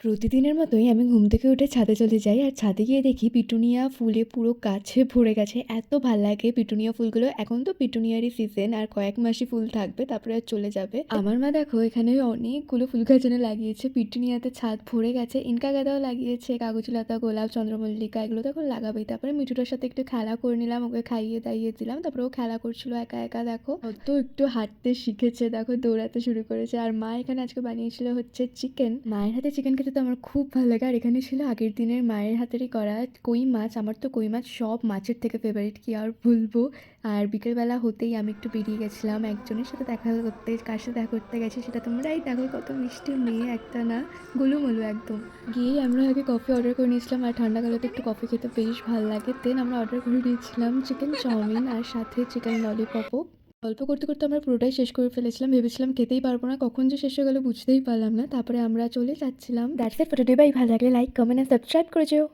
প্রতিদিনের মতোই আমি ঘুম থেকে উঠে ছাদে চলে যাই আর ছাদে গিয়ে দেখি পিটুনিয়া ফুলে পুরো গাছে ভরে গেছে। এত ভাল লাগে পিটুনিয়া ফুলগুলো। এখন তো পিটুনিয়ারই সিজন, আর কয়েক মাসই ফুল থাকবে, তারপরে আর চলে যাবে। আমার মা দেখো এখানে অনেকগুলো ফুল গাছ এনে লাগিয়েছে, পিটুনিয়াতে ছাদ ভরে গেছে। ইনকা গাঁদাও লাগিয়েছে, কাগজলতা, গোলাপ, চন্দ্রমল্লিকা, এগুলো তো এখন লাগাবেই। তারপরে মিঠুটার সাথে একটু খেলা করে নিলাম, ওকে খাইয়ে দাইয়ে দিলাম, তারপরে ও খেলা করছিল একা একা। দেখো তো একটু হাঁটতে শিখেছে, দেখো দৌড়াতে শুরু করেছে। আর মা এখানে আজকে বানিয়েছিল হচ্ছে চিকেন। মায়ের হাতে চিকেন খেতে তো আমার খুব ভালো লাগে। আর এখানে ছিল আগের দিনের মায়ের হাতেরই করা কই মাছ। আমার তো কই মাছ সব মাছের থেকে ফেভারিট, কি আর বলবো। আর বিকেলবেলা হতেই আমি একটু বেরিয়ে গেছিলাম একজনের সাথে দেখা করতে। কার সাথে দেখা করতে গেছি সেটা তোমরাই দেখো। কত মিষ্টি মেয়ে একটা না, গোলুমোলু একদম। গিয়েই আমরা আগে কফি অর্ডার করে নিয়েছিলাম, আর ঠান্ডাকালে একটু কফি খেতে বেশ ভালো লাগে। দেন আমরা অর্ডার করে নিয়েছিলাম চিকেন চাউমিন আর সাথে চিকেন ললিপপও। গল্প করতে করতে আমরা পুরোটাই শেষ করে ফেলেছিলাম, ভেবেছিলাম খেতেই পারবো না, কখন যে শেষ হয়ে গেল বুঝতেই পারলাম না। তারপরে আমরা চলে যাচ্ছিলাম। That's it for today. ভাই ভালো লাগলে লাইক, কমেন্ট আর সাবস্ক্রাইব করে যেও।